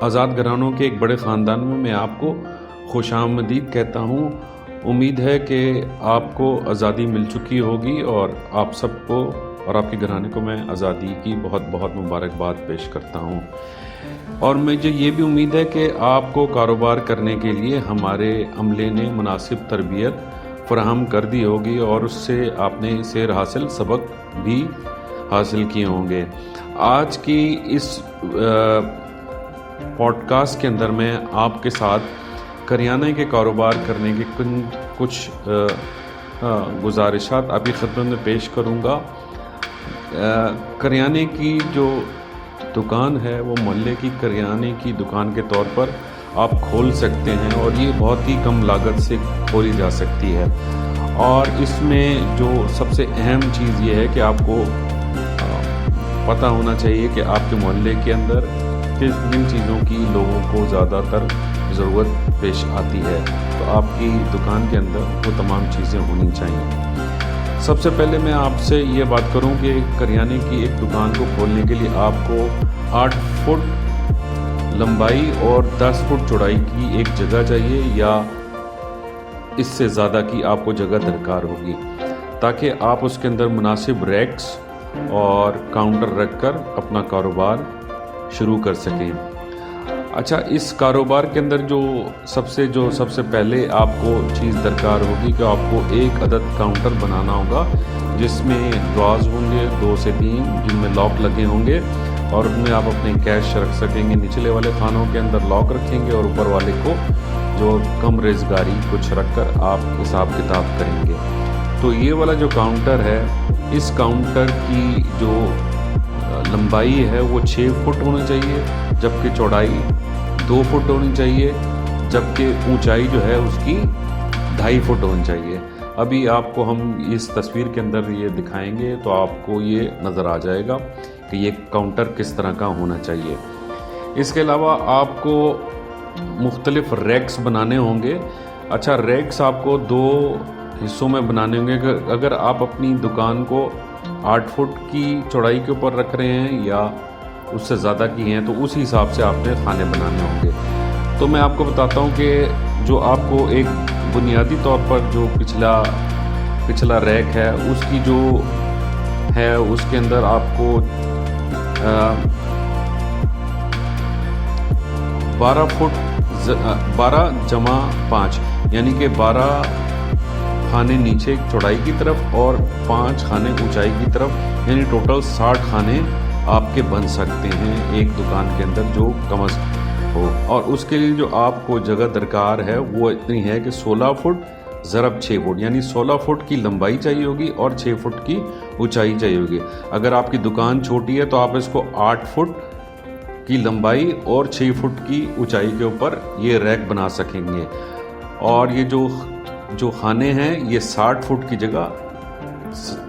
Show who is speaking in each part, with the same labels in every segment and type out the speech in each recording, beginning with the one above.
Speaker 1: آزاد گھرانوں کے ایک بڑے خاندان میں آپ کو خوش آمدید کہتا ہوں۔ امید ہے کہ آپ کو آزادی مل چکی ہوگی اور آپ سب کو اور آپ کے گھرانے کو میں آزادی کی بہت بہت مبارکباد پیش کرتا ہوں۔ اور مجھے یہ بھی امید ہے کہ آپ کو کاروبار کرنے کے لیے ہمارے عملے نے مناسب تربیت فراہم کر دی ہوگی اور اس سے آپ نے سیر حاصل سبق بھی حاصل کیے ہوں گے۔ آج کی اس پوڈ کاسٹ کے اندر میں آپ کے ساتھ کریانے کے کاروبار کرنے کے کچھ گزارشات آپ کی خدمت میں پیش کروں گا۔ کریانے کی جو دکان ہے وہ محلے کی کریانے کی دکان کے طور پر آپ کھول سکتے ہیں اور یہ بہت ہی کم لاگت سے کھولی جا سکتی ہے۔ اور اس میں جو سب سے اہم چیز یہ ہے کہ آپ کو پتہ ہونا چاہیے کہ آپ کے محلے کے اندر کن چیزوں کی لوگوں کو زیادہ تر ضرورت پیش آتی ہے، تو آپ کی دکان کے اندر وہ تمام چیزیں ہونی چاہیے۔ سب سے پہلے میں آپ سے یہ بات کروں کہ کریانے کی ایک دکان کو کھولنے کے لیے آپ کو 8 فٹ لمبائی اور 10 فٹ چوڑائی کی ایک جگہ چاہیے یا اس سے زیادہ کی آپ کو جگہ درکار ہوگی تاکہ آپ اس کے اندر مناسب ریکس اور کاؤنٹر رکھ کر اپنا کاروبار شروع کر سکیں۔ اچھا، اس کاروبار کے اندر جو سب سے پہلے آپ کو چیز درکار ہوگی کہ آپ کو ایک عدد کاؤنٹر بنانا ہوگا جس میں ڈراز ہوں گے 2 سے 3 جن میں لاک لگے ہوں گے اور ان میں آپ اپنے کیش رکھ سکیں گے۔ نچلے والے خانوں کے اندر لاک رکھیں گے اور اوپر والے کو جو کم ریزگاری کچھ رکھ کر آپ حساب کتاب کریں گے۔ تو یہ والا جو کاؤنٹر ہے، اس کاؤنٹر کی جو لمبائی ہے وہ 6 فٹ ہونی چاہیے جبکہ چوڑائی 2 فٹ ہونی چاہیے، جبکہ اونچائی جو ہے اس کی 2.5 فٹ ہونی چاہیے۔ ابھی آپ کو ہم اس تصویر کے اندر یہ دکھائیں گے تو آپ کو یہ نظر آ جائے گا کہ یہ کاؤنٹر کس طرح کا ہونا چاہیے۔ اس کے علاوہ آپ کو مختلف ریکس بنانے ہوں گے۔ اچھا، ریکس آپ کو 2 حصوں میں بنانے ہوں گے۔ اگر آپ اپنی دکان کو 8 فٹ کی چوڑائی کے اوپر رکھ رہے ہیں یا اس سے زیادہ کی ہیں تو اس حساب سے آپ نے کھانے بنانے ہوں گے۔ تو میں آپ کو بتاتا ہوں کہ جو آپ کو ایک بنیادی طور پر جو پچھلا ریک ہے اس کی جو ہے اس کے اندر آپ کو 12 جمع 5 یعنی کہ 12 کھانے نیچے چوڑائی کی طرف اور 5 کھانے اونچائی کی طرف، یعنی ٹوٹل 60 کھانے آپ کے بن سکتے ہیں ایک دکان کے اندر جو کم از ہو۔ اور اس کے لیے جو آپ کو جگہ درکار ہے وہ اتنی ہے کہ 16 فٹ ضرب 6 فٹ یعنی 16 فٹ کی لمبائی چاہیے ہوگی اور 6 فٹ کی اونچائی چاہیے ہوگی۔ اگر آپ کی دکان چھوٹی ہے تو آپ اس کو 8 فٹ کی لمبائی اور 6 فٹ کی اونچائی کے اوپر یہ ریک بنا سکیں گے۔ اور یہ جو کھانے ہیں یہ 60 فٹ کی جگہ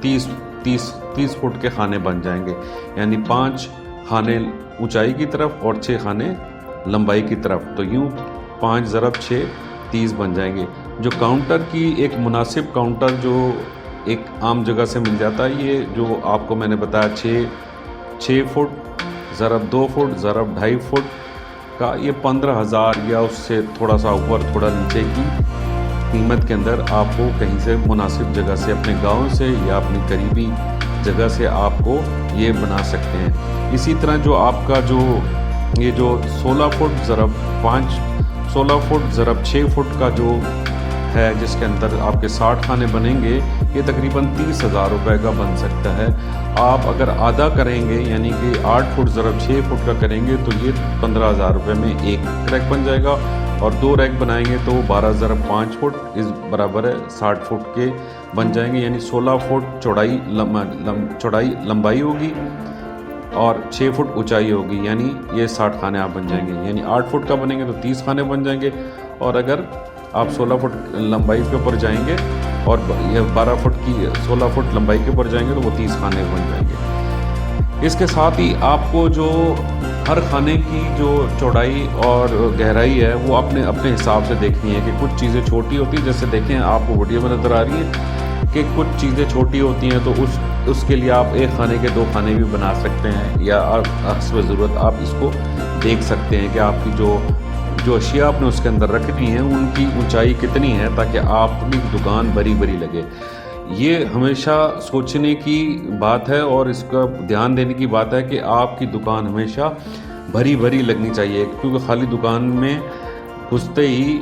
Speaker 1: 30 فٹ کے کھانے بن جائیں گے، یعنی 5 کھانے اونچائی کی طرف اور 6 کھانے لمبائی کی طرف، تو یوں 5 ضرب 6 30 بن جائیں گے۔ جو کاؤنٹر کی ایک مناسب کاؤنٹر جو ایک عام جگہ سے مل جاتا ہے، یہ جو آپ کو میں نے بتایا 6 فٹ ضرب 2 فٹ ضرب 2.5 فٹ کا، یہ 15,000 یا اس سے تھوڑا سا اوپر تھوڑا نیچے کی قیمت کے اندر آپ کو کہیں سے مناسب جگہ سے اپنے گاؤں سے یا اپنی قریبی جگہ سے آپ کو یہ بنا سکتے ہیں۔ اسی طرح جو آپ کا یہ جو 16 فٹ ضرب 6 فٹ کا جو ہے جس کے اندر آپ کے 60 کھانے بنیں گے، یہ تقریباً 30,000 روپے کا بن سکتا ہے۔ آپ اگر آدھا کریں گے یعنی کہ 8 فٹ ضرب 6 فٹ کا کریں گے تو یہ 15,000 روپے میں ایک ریک بن جائے گا، اور 2 ریک بنائیں گے تو 12 ضرب 5 فٹ اس برابر ہے 60 فٹ کے بن جائیں گے، یعنی 16 فٹ چوڑائی لمبائی ہوگی اور 6 فٹ اونچائی ہوگی، یعنی یہ 60 کھانے آپ بن جائیں گے۔ یعنی 8 فٹ کا بنیں گے تو 30 کھانے بن جائیں گے، اور اگر آپ 16 فٹ لمبائی کے اوپر جائیں گے اور یہ 12 فٹ کی 16 فٹ لمبائی کے اوپر جائیں گے تو وہ 30 کھانے بن جائیں گے۔ اس کے ساتھ ہی آپ کو جو ہر کھانے کی جو چوڑائی اور گہرائی ہے وہ اپنے حساب سے دیکھنی ہے کہ کچھ چیزیں چھوٹی ہوتی ہیں، جیسے دیکھیں آپ کو ویڈیو میں نظر آ رہی ہیں کہ کچھ چیزیں چھوٹی ہوتی ہیں تو اس کے لیے آپ ایک کھانے کے 2 کھانے بھی بنا سکتے ہیں، یا حسب ضرورت آپ اس کو دیکھ سکتے ہیں کہ آپ کی جو اشیاء آپ نے اس کے اندر رکھنی ہیں ان کی اونچائی کتنی ہے، تاکہ آپ کی دکان بھری بھری لگے۔ یہ ہمیشہ سوچنے کی بات ہے اور اس کا دھیان دینے کی بات ہے کہ آپ کی دکان ہمیشہ بھری بھری لگنی چاہیے، کیونکہ خالی دکان میں گھستے ہی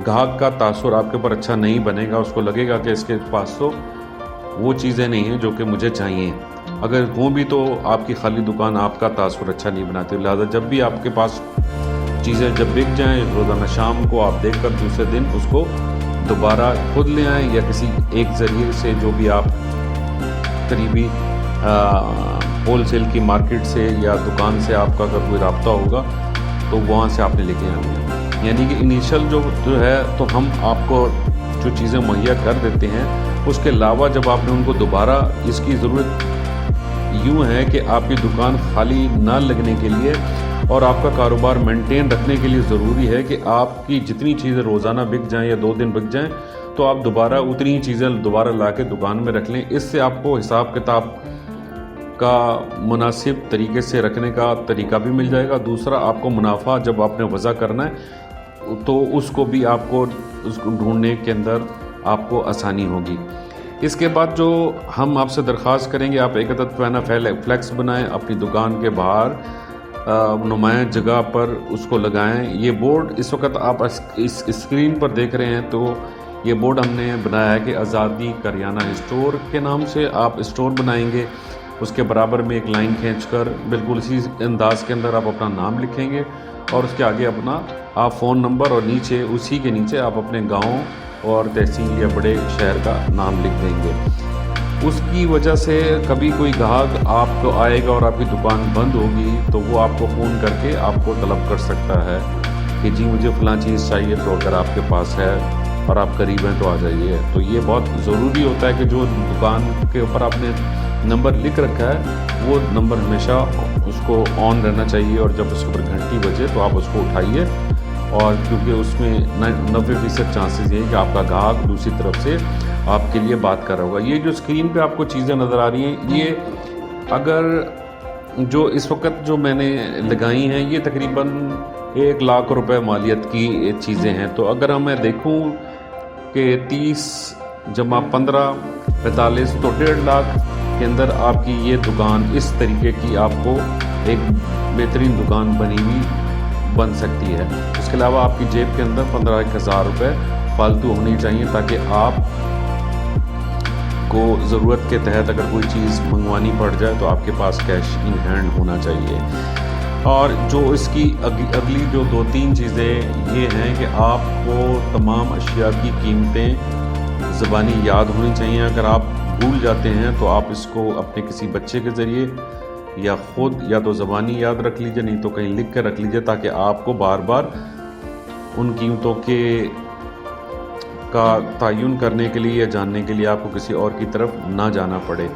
Speaker 1: گاہک کا تاثر آپ کے اوپر اچھا نہیں بنے گا، اس کو لگے گا کہ اس کے پاس تو وہ چیزیں نہیں ہیں جو کہ مجھے چاہیے، اگر ہوں بھی تو آپ کی خالی دکان آپ کا تاثر اچھا نہیں بناتی۔ لہٰذا جب بھی آپ کے پاس چیزیں جب بک جائیں، روزانہ شام کو آپ دیکھ کر دوسرے دن اس کو دوبارہ خود لے آئیں، یا کسی ایک ذریعے سے جو بھی آپ قریبی ہول سیل کی مارکیٹ سے یا دکان سے آپ کا اگر کوئی رابطہ ہوگا تو وہاں سے آپ نے لے کے آنا ہے۔ یعنی کہ انیشل جو ہے تو ہم آپ کو جو چیزیں مہیا کر دیتے ہیں، اس کے علاوہ جب آپ نے ان کو دوبارہ اس کی ضرورت یوں ہے کہ آپ کی دکان خالی نہ لگنے کے لیے اور آپ کا کاروبار مینٹین رکھنے کے لیے ضروری ہے کہ آپ کی جتنی چیزیں روزانہ بک جائیں یا 2 دن بک جائیں تو آپ دوبارہ اتنی چیزیں دوبارہ لا کے دکان میں رکھ لیں۔ اس سے آپ کو حساب کتاب کا مناسب طریقے سے رکھنے کا طریقہ بھی مل جائے گا، دوسرا آپ کو منافع جب آپ نے وضع کرنا ہے تو اس کو بھی آپ کو اس کو ڈھونڈنے کے اندر آپ کو آسانی ہوگی۔ اس کے بعد جو ہم آپ سے درخواست کریں گے، آپ ایک عدد پینا فلیکس بنائیں، اپنی دکان کے باہر نمایاں جگہ پر اس کو لگائیں۔ یہ بورڈ اس وقت آپ اس اسکرین پر دیکھ رہے ہیں، تو یہ بورڈ ہم نے بنایا ہے کہ آزادی کریانہ اسٹور کے نام سے آپ اسٹور بنائیں گے، اس کے برابر میں ایک لائن کھینچ کر بالکل اسی انداز کے اندر آپ اپنا نام لکھیں گے اور اس کے آگے اپنا آپ فون نمبر اور نیچے اسی کے نیچے آپ اپنے گاؤں اور تحصیل یا بڑے شہر کا نام لکھ دیں گے۔ اس کی وجہ سے کبھی کوئی گاہک آپ کو آئے گا اور آپ کی دکان بند ہوگی تو وہ آپ کو فون کر کے آپ کو طلب کر سکتا ہے کہ جی مجھے فلاں چیز چاہیے، تو اگر آپ کے پاس ہے اور آپ قریب ہیں تو آ جائیے۔ تو یہ بہت ضروری ہوتا ہے کہ جو دکان کے اوپر آپ نے نمبر لکھ رکھا ہے وہ نمبر ہمیشہ اس کو آن رہنا چاہیے، اور جب اس کے اوپر گھنٹی بجے تو آپ اس کو اٹھائیے، اور کیونکہ اس میں 90% چانسز یہ ہے کہ آپ کا گاہک دوسری طرف سے آپ کے لیے بات کر رہا ہوگا۔ یہ جو اسکرین پہ آپ کو چیزیں نظر آ رہی ہیں، یہ اگر جو اس وقت جو میں نے لگائی ہیں یہ تقریباً 1 لاکھ روپے مالیت کی چیزیں ہیں۔ تو اگر میں دیکھوں کہ 30 جمع 15 45 تو 1.5 لاکھ کے اندر آپ کی یہ دکان اس طریقے کی آپ کو ایک بہترین دکان بنی ہوئی بن سکتی ہے۔ اس کے علاوہ آپ کی جیب کے اندر 15,000 روپے فالتو ہونی چاہیے، تاکہ آپ کو ضرورت کے تحت اگر کوئی چیز منگوانی پڑ جائے تو آپ کے پاس کیش ان ہینڈ ہونا چاہیے۔ اور جو اس کی اگلی جو 2-3 چیزیں یہ ہیں کہ آپ کو تمام اشیاء کی قیمتیں زبانی یاد ہونی چاہیے۔ اگر آپ بھول جاتے ہیں تو آپ اس کو اپنے کسی بچے کے ذریعے یا خود یا تو زبانی یاد رکھ لیجئے، نہیں تو کہیں لکھ کر رکھ لیجئے، تاکہ آپ کو بار بار ان قیمتوں کا تعین کرنے کے لیے یا جاننے کے لیے آپ کو کسی اور کی طرف نہ جانا پڑے۔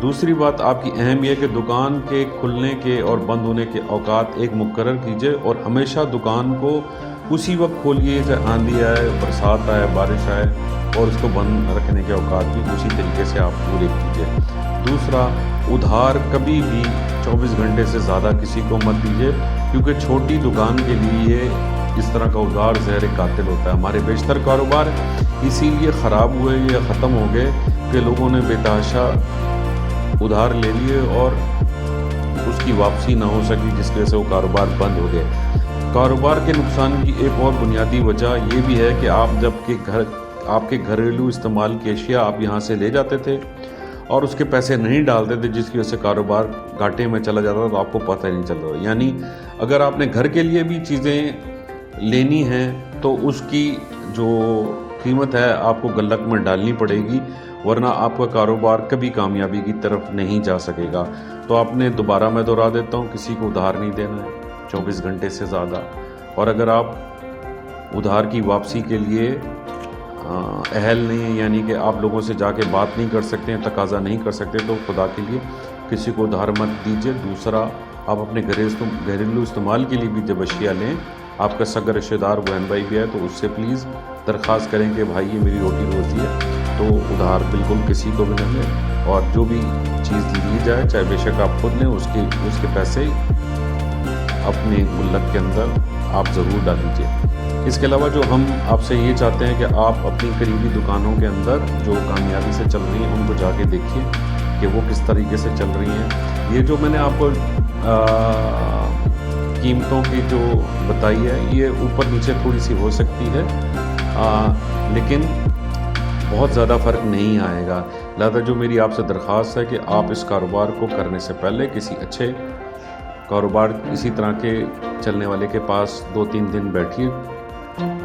Speaker 1: دوسری بات آپ کی اہم یہ کہ دکان کے کھلنے کے اور بند ہونے کے اوقات ایک مقرر کیجئے، اور ہمیشہ دکان کو اسی وقت کھولیے، چاہے آندھی آئے، برسات آئے، بارش آئے، اور اس کو بند رکھنے کے اوقات بھی اسی طریقے سے آپ پورے کیجئے۔ دوسرا، ادھار کبھی بھی 24 گھنٹے سے زیادہ کسی کو مت دیجیے، کیونکہ چھوٹی دکان کے لیے اس طرح کا ادھار زہر قاتل ہوتا ہے۔ ہمارے بیشتر کاروبار اسی لیے خراب ہوئے یا ختم ہو گئے کہ لوگوں نے بے تحاشا ادھار لے لیے اور اس کی واپسی نہ ہو سکی، جس کی وجہ سے وہ کاروبار بند ہو گئے۔ کاروبار کے نقصان کی ایک اور بنیادی وجہ یہ بھی ہے کہ آپ کے گھریلو استعمال کی اشیاء آپ یہاں سے لے جاتے تھے اور اس کے پیسے نہیں ڈالتے تھے، جس کی وجہ سے کاروبار گھاٹے میں چلا جاتا تھا، تو آپ کو پتہ ہی نہیں چلتا تھا۔ یعنی اگر آپ نے گھر کے لیے بھی چیزیں لینی ہیں تو اس کی جو قیمت ہے آپ کو غلط میں ڈالنی پڑے گی، ورنہ آپ کا کاروبار کبھی کامیابی کی طرف نہیں جا سکے گا۔ تو آپ نے دوبارہ میں دہرا دیتا ہوں، کسی کو ادھار نہیں دینا ہے 24 گھنٹے سے زیادہ، اور اگر آپ ادھار کی واپسی کے لیے اہل نہیں ہیں، یعنی کہ آپ لوگوں سے جا کے بات نہیں کر سکتے ہیں، تقاضا نہیں کر سکتے، تو خدا کے لیے کسی کو ادھار مت دیجیے۔ دوسرا، آپ اپنے گھریلو استعمال کے لیے بھی جب اشیاء لیں، آپ کا سگا رشتہ دار بہن بھائی بھی ہے تو اس سے پلیز درخواست کریں کہ بھائی یہ میری روٹی روزی ہے، تو ادھار بالکل کسی کو بھی نہ لیں، اور جو بھی چیز لی جائے چاہے بے شک آپ خود لیں، اس کے پیسے اپنے گلک کے اندر آپ ضرور ڈال لیجیے۔ اس کے علاوہ جو ہم آپ سے یہ چاہتے ہیں کہ آپ اپنی قریبی دکانوں کے اندر جو کامیابی سے چل رہی ہیں ان کو جا کے دیکھیے کہ وہ کس طریقے سے چل رہی ہیں۔ یہ جو میں نے آپ کو قیمتوں کی جو بتائی ہے یہ اوپر نیچے تھوڑی سی ہو سکتی ہے، لیکن بہت زیادہ فرق نہیں آئے گا۔ لہذا جو میری آپ سے درخواست ہے کہ آپ اس کاروبار کو کرنے سے پہلے کسی اچھے کاروبار اسی طرح کے چلنے والے کے پاس 2-3 دن بیٹھیے،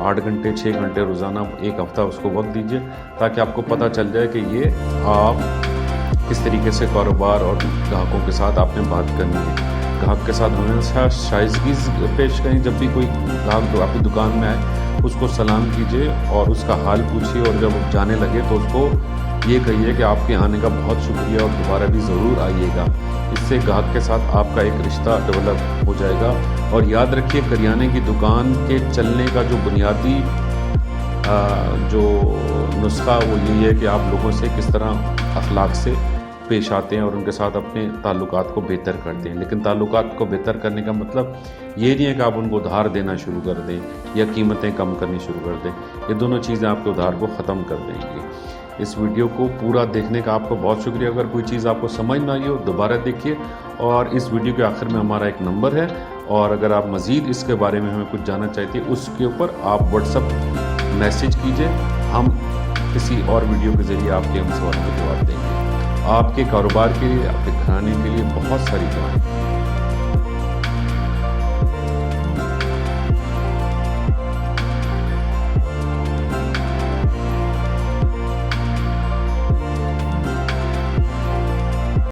Speaker 1: 8 گھنٹے 6 گھنٹے روزانہ ایک ہفتہ اس کو وقت دیجیے، تاکہ آپ کو پتہ چل جائے کہ یہ آپ کس طریقے سے کاروبار اور گاہکوں کے ساتھ آپ نے بات کرنی ہے۔ گاہک کے ساتھ ہمیشہ شائستگی پیش کریں۔ جب بھی کوئی گاہک آپ کی دکان میں آئے اس کو سلام کیجیے اور اس کا حال پوچھیے، اور جب وہ جانے لگے تو اس کو یہ کہیے کہ آپ کے آنے کا بہت شکریہ اور دوبارہ بھی ضرور آئیے گا۔ اس سے گاہک کے ساتھ آپ کا ایک رشتہ ڈیولپ ہو جائے گا۔ اور یاد رکھیے کریانے کی دکان کے چلنے کا جو بنیادی جو نسخہ وہ یہی ہے کہ آپ لوگوں سے کس طرح اخلاق سے پیش آتے ہیں اور ان کے ساتھ اپنے تعلقات کو بہتر کرتے ہیں۔ لیکن تعلقات کو بہتر کرنے کا مطلب یہ نہیں ہے کہ آپ ان کو ادھار دینا شروع کر دیں یا قیمتیں کم کرنی شروع کر دیں۔ یہ دونوں چیزیں آپ کے ادھار کو ختم کر دیں گی۔ اس ویڈیو کو پورا دیکھنے کا آپ کو بہت شکریہ۔ اگر کوئی چیز آپ کو سمجھ نہ آئی ہو دوبارہ دیکھیے، اور اس ویڈیو کے آخر میں ہمارا ایک نمبر ہے، اور اگر آپ مزید اس کے بارے میں ہمیں کچھ جاننا چاہتے ہیں اس کے اوپر آپ واٹس ایپ میسیج کیجئے، ہم کسی اور ویڈیو کے ذریعے آپ کے ہم سوالوں کے جواب دیں گے۔ آپ کے کاروبار کے لیے، آپ کے گھرانے کے لیے بہت ساری دعائیں۔